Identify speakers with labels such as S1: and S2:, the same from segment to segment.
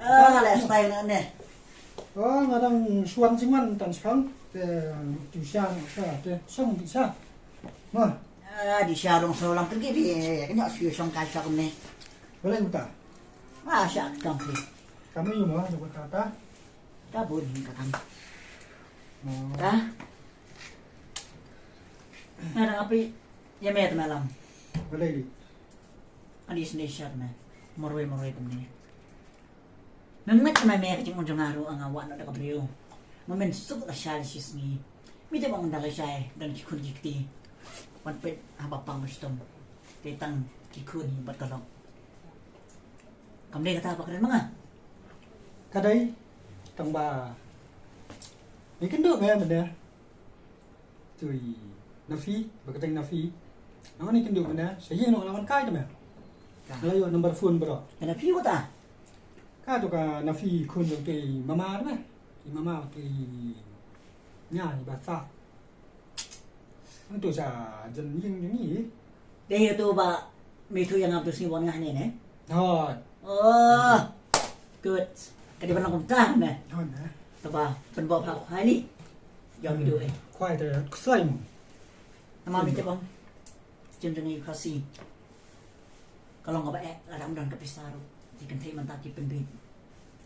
S1: lại tay nữa nè.
S2: Nó đang xuân chính văn tận sáng để chủ xa để xong bị sao mà
S1: Đi xa đồng số làm cái gì cái nhỏ xíu xong cái sao này.
S2: với lại ta
S1: Sao cầm thì
S2: kami yung mga nagkata ta
S1: ta buồn cả thằng. Ta. Ada apa? Ya mẹ tụi mày làm.
S2: với lại đi
S1: Anh đi sini siapa mẹ? Morwe tụi mày. Memang cuma mẹ cái chúng mình ngaruh ang awak nak dekat beliau. Momen suka syal sisni. Mite bang dah syai dan kikun jikti. Wan pet apa pang mustom. Tentang kikun buat kalau. Kamu dia kata apa keren mana?
S2: cái đấy tầng bà mấy cái nước nghe mình nè rồi Nam Phi và cái tên Nam Phi nó này cái nước mình nè sẽ riêng nó là con cái thôi mà lấy vào number phone bro
S1: Kena pi ko ta?
S2: cái tụi cả Nam Phi khôn được cái mama đó mà thì mama cái nhà thì bà sa nó tụi già dân riêng như nhỉ
S1: Dia tu ba mi tu yang abdu sini bon ngah ni ne.
S2: thôi
S1: Oh. Good. Kadi ban kom ta ne.
S2: thôi nè
S1: Tu ba pen bawa phak hai ni. Yang video eh.
S2: khoai thì xoay mà
S1: Nama mi te bang. Jendengi khasi. Kalau ngapa ada undan ke pisaru. Dikan thei man ta ki pen bi.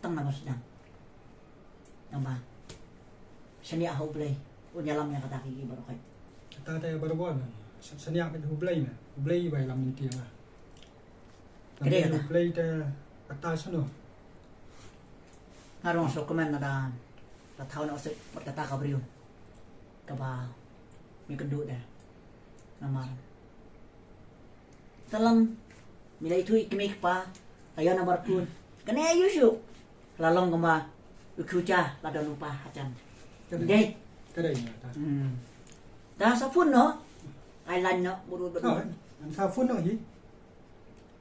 S1: Tang na sedang. Namba. Seni ahu play. Unyalam yang kata ki baru kai.
S2: ta thì bà đâu sân nhà cái Hublay vậy làm những tiếng à
S1: Cái đấy à ta?
S2: Hublay thì ta sao nữa
S1: Ngarong so komen ada la tahu na usik pat kata ka brio. Ka ba mi kendu dah. Nama. Talam milai thui kemik pa ayo na barkun. Kene yusu. Lalong kama ukucha la don lupa acan. Dei.
S2: cái đấy ta
S1: Dah sapun no. Ai lan no buru buru.
S2: thôi làm sao phun nữa gì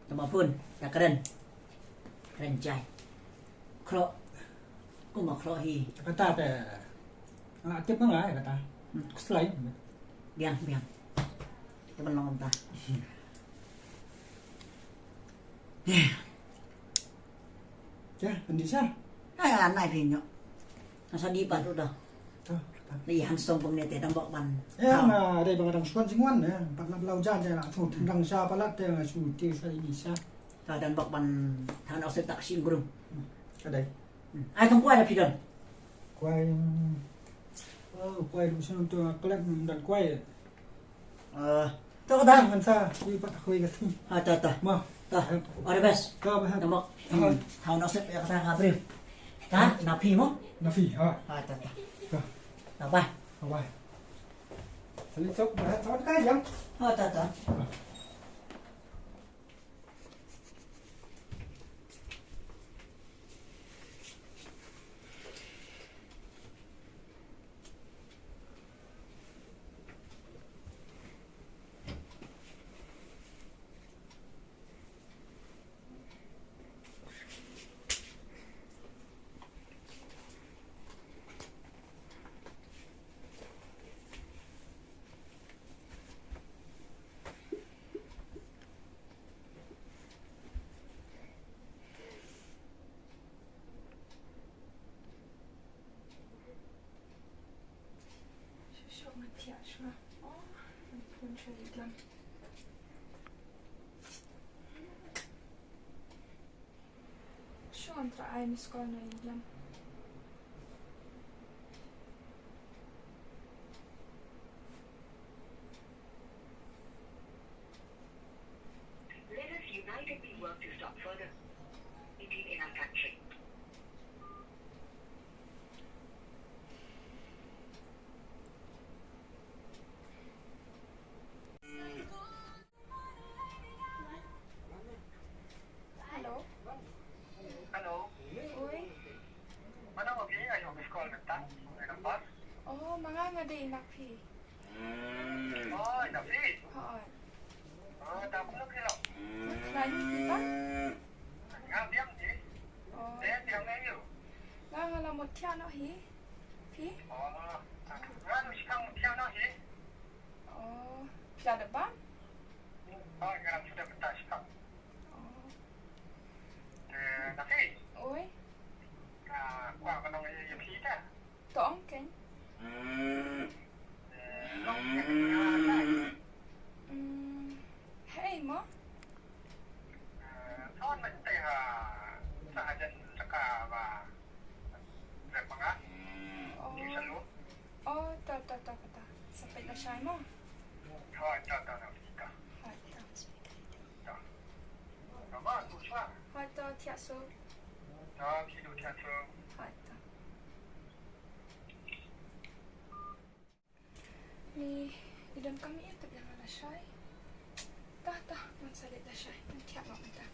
S1: Nama pun dah keren. Keren jai. Kro. Ku ma kro hi.
S2: cái ta thì là tiếp nó lại cái ta lấy
S1: Biang. Teman long ta.
S2: chứ mình đi sao
S1: Ai anai phi nyo. Nasa di pa tu dah.
S2: thôi
S1: Ni hansong pom ne te dam bok ban.
S2: em mà đây bằng thằng xuân chính văn này bạn làm lâu ra thì là thủ thằng sao bạn lát thì là chủ tiêu phải đi sao
S1: Ta dan bok ban than au se tak sim grum.
S2: cái đấy
S1: Ai tong kuai da pi don.
S2: quay đúng xem tôi clip đặt quay
S1: To ka da.
S2: làm sao đi bắt hơi cái thứ
S1: Ha ta.
S2: mà
S1: Ta. Ore bes.
S2: cho bạn
S1: Dam bok. Than au se ya ka ka bri. Ta na pi mo.
S2: nó phỉ hả
S1: Ha ta.
S2: Rồi.
S1: Na ba.
S2: không phải lấy chốc mà thoát cái gì
S1: Ha ta.
S3: Şu an aynı skorna idlam.
S4: Let us unitedly work to stop further eating in our country.
S3: Hallå?
S4: Hallå?
S3: Oi?
S4: Mana mo biya ayo miss call kita? Ang pas?
S3: Oh, mga nga di nakpi.
S4: Oh, nafi.
S3: Haan.
S4: Oh, tapos na kilo.
S3: Nani di ba?
S4: Nga biyang di.
S3: Oh.
S4: Then biyang ngayo.
S3: Nga nga la mo tiya no hi? Pi?
S4: Oh, nga no sikang tiyaw na hi.
S3: Oh. Pia de ba?
S4: Oh, nga sudah kita sikang.
S3: Oh.
S4: Nafi.
S3: Oi? Tong ken. Hey mo. Oh, ta. Sampai na siya mo. Hai ta. Hai ta tiap so. Hai ta. Ni idam kami itu yang ada syai. Tah, man salit dah syai. Man tiap mak kita.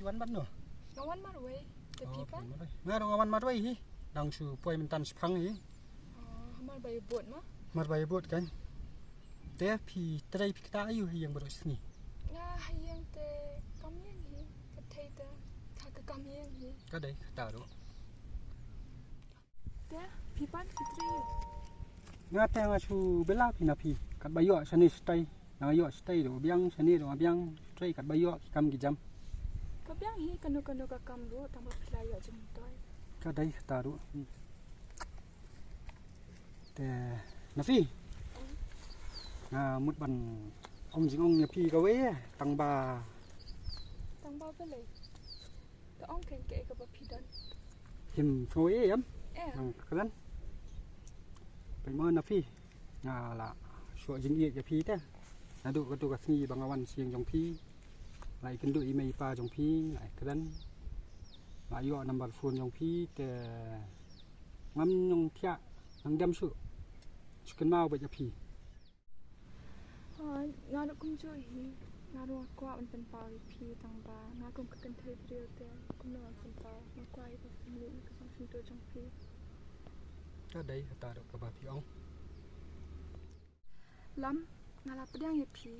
S2: Wan ban no.
S3: Ngawan marway. Tepi pan.
S2: Nga dong awan marway hi. Dang su poi mentan sepang hi.
S3: Oh, hamar bayu buat mah.
S2: Marway bot kan. Te pi trai pi kita ayu hi yang beros ni.
S3: Nga yang te kamien hi. Katai te ka kamien hi.
S2: Kadai ta ro.
S3: Te pi pan fitri.
S2: Nga te nga su bela pi na pi. Kat bayo sani stay. Na yo stay do biang sani do biang stay kat bayo kam ki jam.
S3: Kabiang hi kanu ka kamru tambah pelayo jeng toy.
S2: Kadai ta ro. Te na fi. Mut ban ông jing ong nya pi ka we tang ba.
S3: Tang ba bele. Te ong ken ke ka ba pidan.
S2: Him fo e yam. Kan. Pai mo na fi. Nga la shuo JINGIEID ya pi ta. Na du ka tu ka sni bangawan siang jong pi. Lại kinh đội mày pa trong phi lại cái đắn lại gọi nằm bật phun trong phi để ngắm trong thia đang đem sự cần mau vậy cho phi
S3: ngà được cũng chơi hi ngà được qua bên pao phi tăng ba ngà cũng cần thấy video để cũng là bên pao nó quay và phim luyện cái xong phim tôi trong phi
S2: cái đấy ta được cả bà phi ông
S3: lắm ngà là pedang ya phi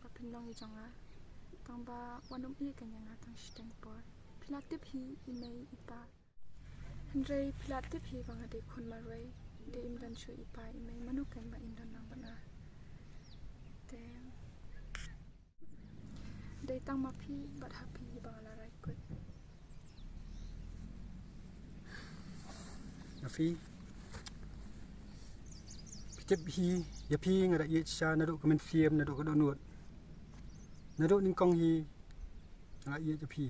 S3: và phim long như trong á tang ba wanum i kan yang atang SHITENG por pilatip hi imei ipa hendrei pilatip hi wanga de khun marwai de imdan shu ipa imei manu kan ba indan nang bana de tang ma phi bat happy ba la rai kut
S2: na phi pitep hi ya phi ngara ye cha na do kamen fiem na do ka do nuot na do ning kong hi ngara ye cha phi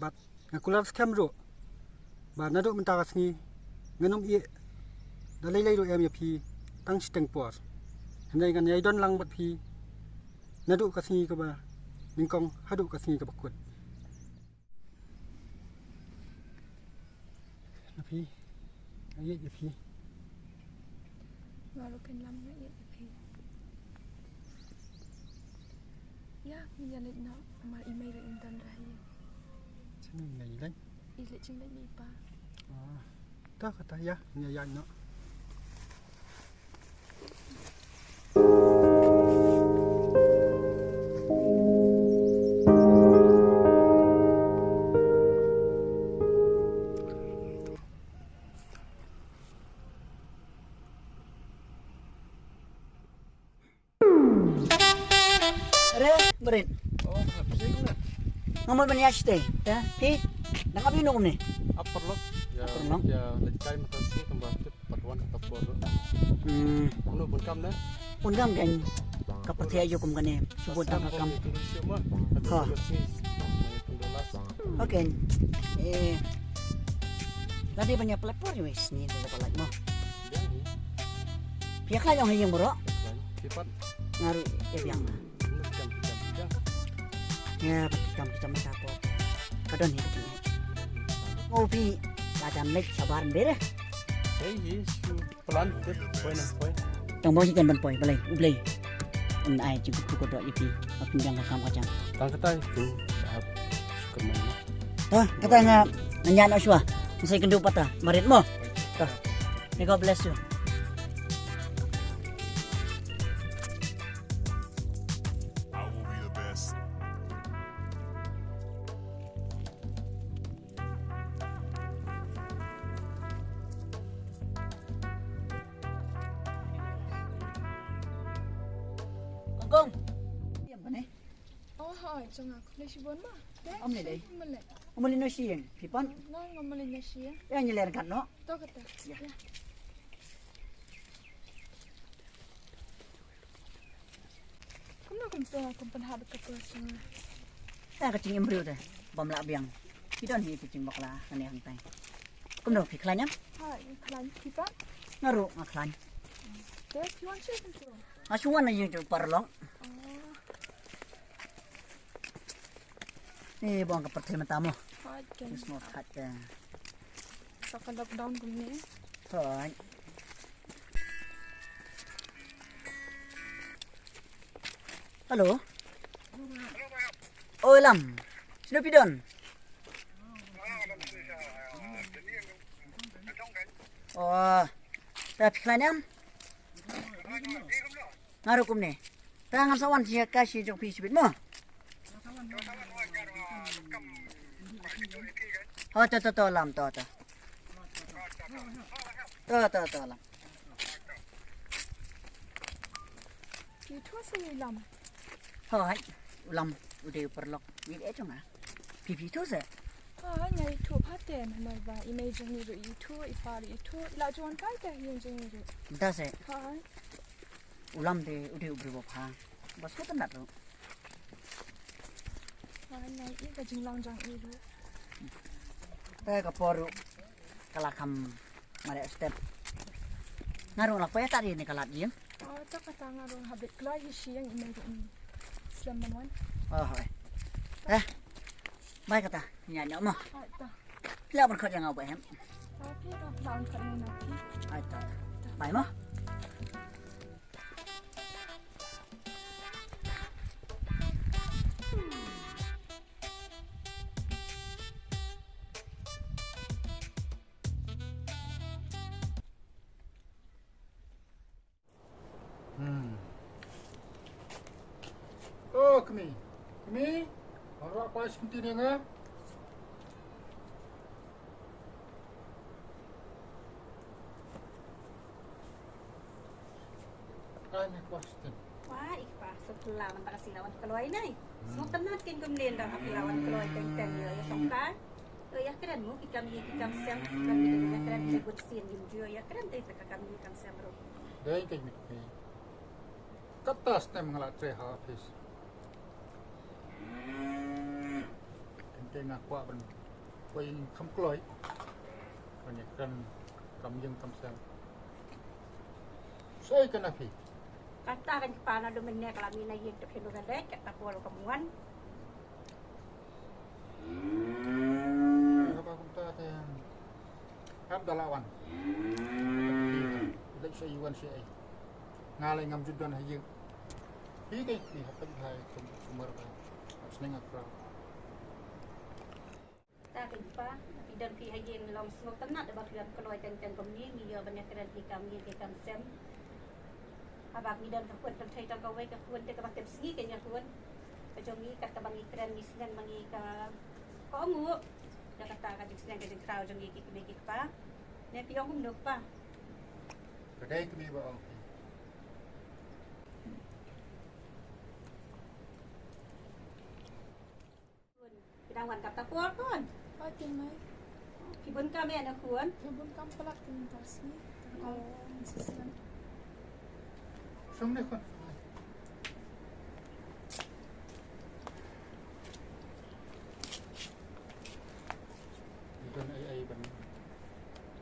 S2: bat ngakular scam ro ba na do menta kasni nganom ye da lei do em ya phi tang SHITENG por handai kan yai don lang bat phi na do kasni ka ba ning kong hadu kasni ka bakut na phi ye ya phi
S3: lalu kan lam na ye phi ya minyanit na amal imei ra indan rahi
S2: sini ngai lai
S3: ile ching lai ni pa
S2: ta kata ya nya ya no
S1: Berin.
S2: oh bisa guna
S1: Ngomong banyak SHITENG, ya? Pi, nak apa minum ni?
S2: upper lock ya
S1: Upper lock.
S2: ya lecai mata su tambah tip patuan atau por no pun kam na
S1: Undang kan, kapatnya aja kum kan ni, sebut tak kam. Ha. Okey. Tadi banyak pelapor ni wis ni dah dapat mo. Pihak lah yang hayang bro.
S2: Cepat
S1: Ngaruh ya biang. Ya, kita macam apa? Kadang ni kita. Ngopi, kadang lek sabaran deh.
S2: Hey, su pelan tip poin.
S1: Tang bawa ikan ban poi, balai, ublai. Ai cukup dok ipi, makin jangan kam kacang.
S2: Tang kata tu tahap suka main.
S1: Kata nga nanya nak suah. Saya kendu patah. Marit mo. Tah. May God bless you.
S5: I will be the best.
S1: Kong. Diam kan eh?
S3: Oh, hai, jangan aku lagi bon mah.
S1: Om ni deh.
S3: Melek.
S1: Umalin no siyang. Pipan.
S3: Nang ngomelin na siya.
S1: Yang nyeler kan no.
S3: To kata.
S1: Ya.
S3: Ya. Kung panhado ka po sa
S1: Ta kacing embrio teh. Bom la biang. Pidon hi kacing bakla kan yang tai. Kumno piklanya.
S3: hai, kalan kita.
S1: Ngaru ngaklan.
S3: Dek, you want chicken too?
S1: Asuan na yung parlong.
S3: Oh,
S1: Ni buang ke pertama tamu.
S3: hai, kan.
S1: Semua kat.
S3: Sa lockdown ko ni.
S1: Thôi. Halo. Oi Lam. Sino pidon? Oh. Dah piklanya. Ngaru kum ni. Tangan sawan siya kasih jok pi sibit mo. Oh, to Lam to. To Lam.
S3: Itu sa lam.
S1: Thôi, Lam udah perlok. Ni itu ngah. Pipi tu se.
S3: Hai, ngai tu paten mai ba imagine ni itu ifari itu la juan kai ta yin jing ni.
S1: Dah se.
S3: Hai.
S1: Ulam de udah berubah pa. Bos ko tenat tu.
S3: Hai, ngai i ka jing lang jang i ru.
S1: Saya ke poru kalakam mare step. Ngaruh lah payah tadi ni kalat dia.
S3: Oh, ta ka ta ngarong habit klai hi siang imagine. Slam man.
S1: Oh, hai. Baik kata nyanyi mah.
S3: Hai ta.
S1: Lihat berkau jangan apa hem.
S3: Tapi dah lawan kat ni nanti.
S1: Hai ta. Baik mah.
S2: Oh, kami. Orang apa seperti ni ngah? Ini question.
S6: Wah, ikpa setelah mentang silawan keluar ini. Semua tenat kan kemudian dah lawan keluar tentang ya songkar. Ya keren mu kita siang kami dengan keren sebut sin juga ya keren teh kami siang ro.
S2: Dah ini kami. Kata stem ngelak teh habis. Kena kuat ben. Kau yang kam keluar. Banyak kan kami yang kam siang. Saya kena pi.
S6: Kata kan kepala do menek kami na yin tep hendu gadek kata kual kamuan.
S2: Apa kita teh? Ham dalawan. Lek saya yuan saya. Ngalai ngam judan hayu. Hi deh, ni apa hai sumber ba. Seneng akra.
S6: Ta kan pa dan pi hayin long semua tenat dah bakal keluar tentang kami ni ya banyak keren kami siang. Abang ni dan kawan kan tang kawai kawan te kabak tepsi kenya kawan. Kajongi kat kabangi keren ni senang mangi ka kamu. Dah kata ka senang ka krau jongi ki pa. Ne piong hum dok pa.
S2: Kedai kami ba.
S6: Pidangwan kap tapor kon.
S3: Hai, tin mai.
S6: Kibun kami anak kawan.
S3: Nabun kam pelak tin tasni. Oh, sisan.
S2: Sumne kon. Bukan ai ban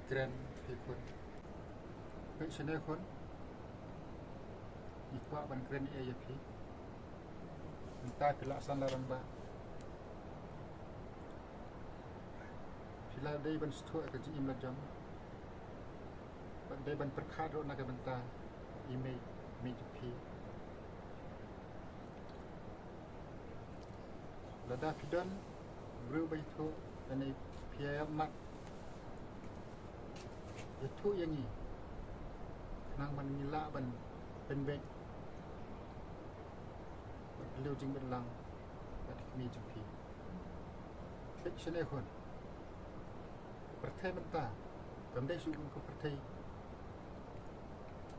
S2: keren ikut. Baik sini kon. Ikut ban keren ai pi. Entah pelaksan larang ba. Sila day ban stok ke jim la jam. Ban day ban perkhat ro nak benta email pi. Lada pidon bru bai tu ani pia mak itu yang ni nang man nyela ban ben beliau jing belang bat kami jumpi section kon partai mentah kamdai su ko partai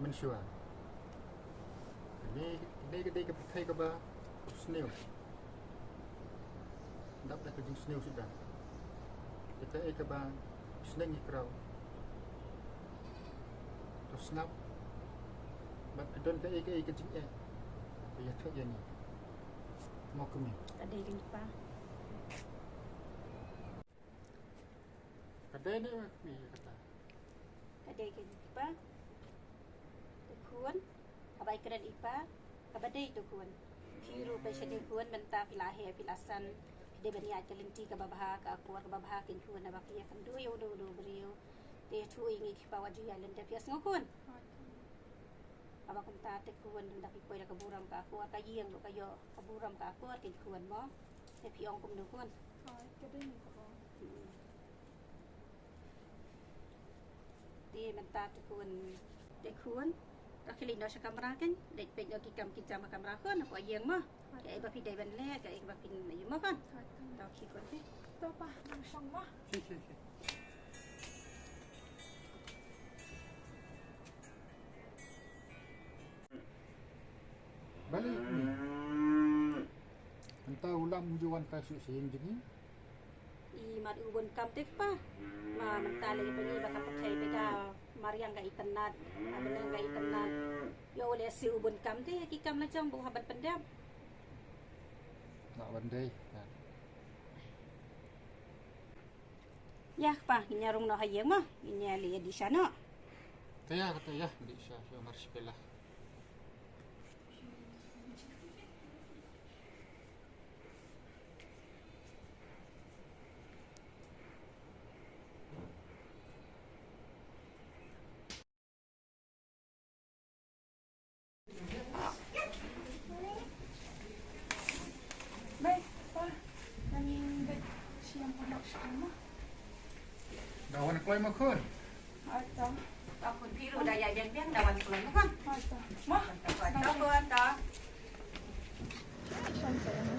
S2: mensua ini ke partai ke ba sneu dapat ke jing sneu sudah kita ke ba sneng ikrau terus snap bat kedon ke jing ya tu yang ni mau kami
S6: Kadai kan pa.
S2: kadai ni kami kata
S6: Kadai kan pa. Tukun. Abai keren ipa. Kabadai tukun. Hiru pa siya tukun benta pilahe pilasan. Pide bania talenti ka babaha ka akuar ka babaha kin kuan na bakiya kan duyo beriyo. Te tu ingi kipawa juya lenda pias ngokun. Aba kung tate kuwan ng dakipoy na kaburam ka ako at kayang lo kayo kaburam ka ako at kinkuwan mo e piyong kumnukun
S3: Kadai ni ko.
S6: di mentate kuwan de kuwan kakilin daw sa kamera kan dek pek yo kikam kijam kamera kon ako ayang mo kaya iba piday ban le kaya iba pin ayo mo kon daw kikon te
S3: To pa nang siyang mo.
S2: si balik ni entah ulam juan kasus yang jadi
S6: i mad ubon kam tek pa ma mentale pa ni baka patay bega mariang ga itanad abenang ga itanad yo le si ubon kam te kikam na chong bu habat pendam
S2: nak bandai
S6: ya pa inyarong no hayang mo inyali di sana
S2: kata ya di sya marshmallow
S3: Baik, pa. Nang dek siyang panak siyang mo.
S2: dawan kuai makon
S3: Ata.
S6: ako biru daya yang biang dawan kulan mo kon
S3: Ata. Mo.
S6: Ito ko ito.
S3: Siyang saya mo.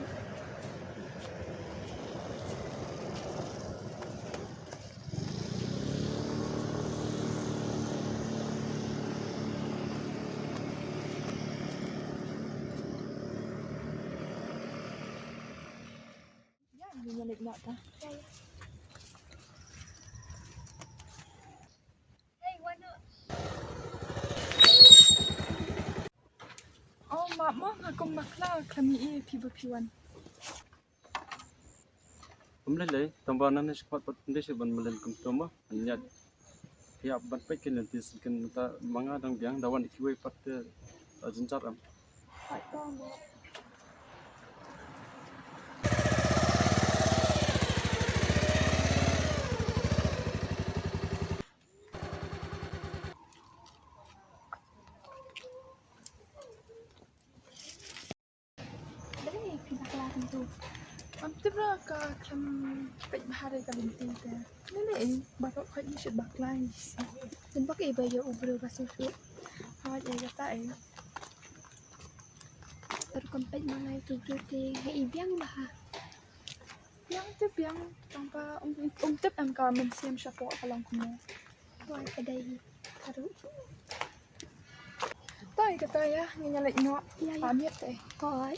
S3: Yan, binalik na ta. Oh, mak mo akong makla kami piwan.
S7: Umlelay, tambanan na siya patpatindi siya ban malil kumtuma, anyad. Kaya ban pa kinantis kan ta mga dang biang dawan ikiway parte ajincaram.
S3: Ata mo. Dali, pinakalakan to. Ang tibra ka kan pek bahari ka binti ka. Dali, bapak kau ni syut baklai. Dan pakai baju ubro basusu. Hawat ya kata
S8: Berkompet malay tujuh te ibiang bah.
S3: Yang tip yang tanpa tip am ka mensiam syapo kalong kumo.
S8: Wai kedai karu.
S3: Tai kata ya nyalek no.
S8: Ya ya.
S3: Pamit eh.
S8: Hoi.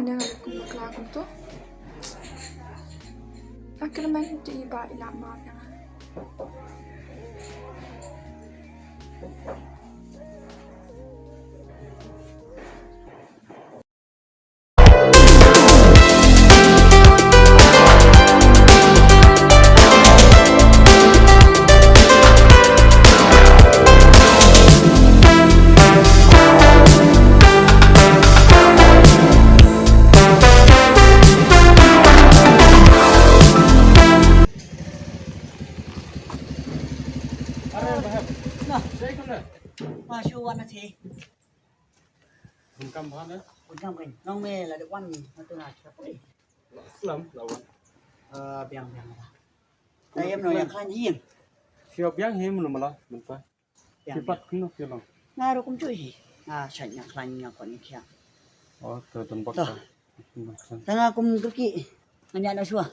S3: Anda ngalik kum kelak tu. Akhirnya main di iba ilak maaf yang.
S1: Nah,
S7: Saya kan dah.
S1: masuk wan nanti.
S7: Bukan bahan ya.
S1: Undang kan. Nong me lah wan atau nak apa?
S7: Selam lawan.
S1: Biang. Saya mau yang kan him.
S7: Siap yang ini belum malah, mentah. Cepat kena film.
S1: Ngaruh kum cuy. Saya yang kan yang kau ni kia.
S7: Oh, tempat.
S1: Tengah kum pergi. Hanya ada suah.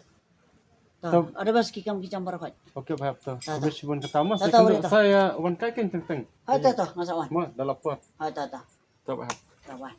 S1: Ada bas kikam kicam barat.
S7: Okey, baik tu. Habis sebelum ketemu
S1: Saya
S7: wan kakin tentang.
S1: Tahu, masa wan.
S7: Mau dalam apa?
S1: Tahu.
S7: Tak baik.
S1: Wan.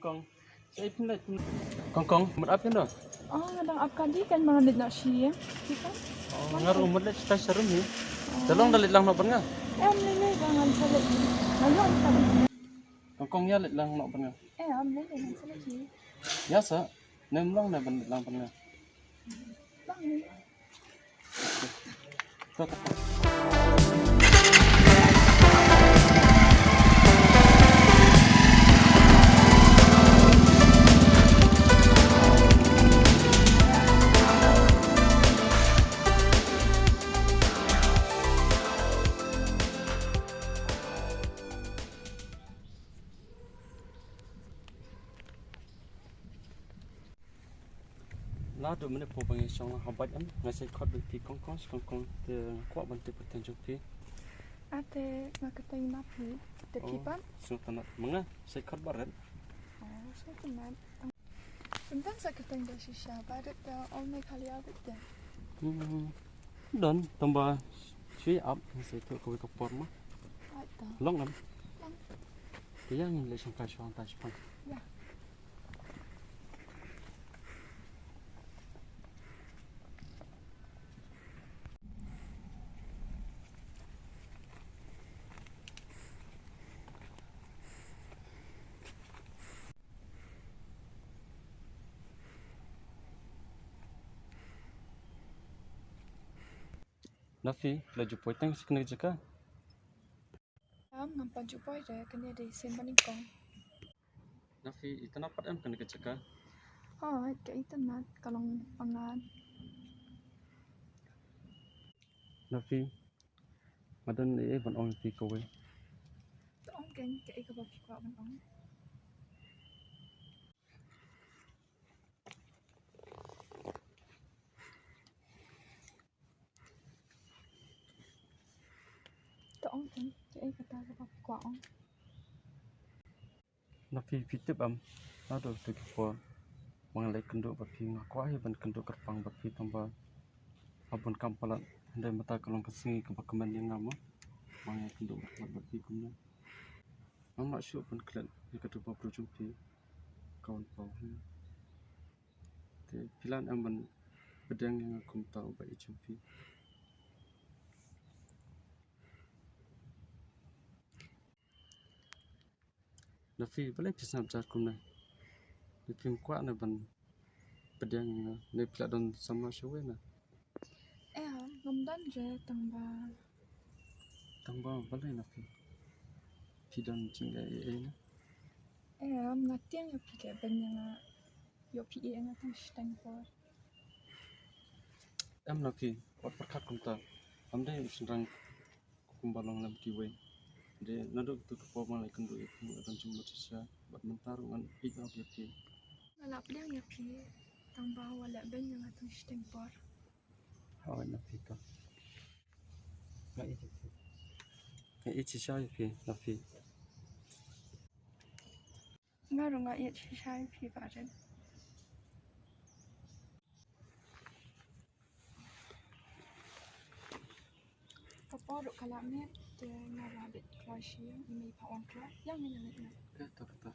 S7: Kong. Saya pindah. Kong, apa dah?
S3: Oh, ngadang apkan di kan malam nak sih ya. Kita.
S7: Oh, ngaruh mudah kita serum ni. Tolong dalit lang nak pernah.
S3: Lele jangan salah ni. Lalu apa?
S7: Kong ya dalit lang nak pernah.
S3: Lele jangan salah ni.
S7: Ya sa, nem lang na dalit lang pernah.
S3: Bang ni.
S7: Tak. Lá tụi mình phổ bằng xong học bạch ấm ngày sẽ khót được thì con từ qua bên từ pertanyaan jumpi.
S3: Ate makatay mapi. Tekipan.
S7: Sultanat mga saya khót barat.
S3: Oh, sultanat. Tentang sakitang dah sisa. Barat dah all may kali abit dah.
S7: Dan tambah suy up saya tu kau kapor mah.
S3: Ada.
S7: Long lắm. Dia yang le sampai soal tas pun.
S3: Ya.
S7: Nafi laju poitang sekena jaka.
S3: Ngampan jumpa dia kena ada isen paling kong.
S7: Nafi itu napat am kena jaka.
S3: Oh, kayak itu nak kalau pangan.
S7: Nafi madan ban ong pi kowe.
S3: Tong kan kayak ikut bagi kuat bang. Tong kan kayak kata bagi kuat.
S7: Nafi fitip am aduh tu kapor. Mengalai kenduk bagi ngakuai ban kenduk kerpang bagi tambah abun kampalan andai mata kalong kesini kebakaman yang ngama mangai kenduk bagi kumna. Amak syuk pun kelat ni kedua berjumpa kawan pau. Te pilan aman pedang yang aku tahu baik jumpa. Nafi boleh kisah jar kumna. Nafi kuat na ban pedang yang ni pilat don sama syuwe na.
S3: Ngomdan je
S7: Tambah boleh Nafi. Pidan jingieiid na.
S3: Ngatiang yo pike banyak yo pike yang atang SHITENG por.
S7: Am Nafi kuat perkat kumta. Amde senrang kumbalong lam kiwe. De naduk tu kepo malai kenduk itu dan cuma sisa buat mentarungan ikap yakin.
S3: Ngalap dia yo pike. Tambah wala ben yang atang shiteng por.
S7: Hawa na pito. Nga ichi siya pi na pi.
S3: Nga runga iet shishay pi barin. Kapor kalamit nga rabit kloy siya imay pa on klo. Yang minamit na.
S7: Kata kata.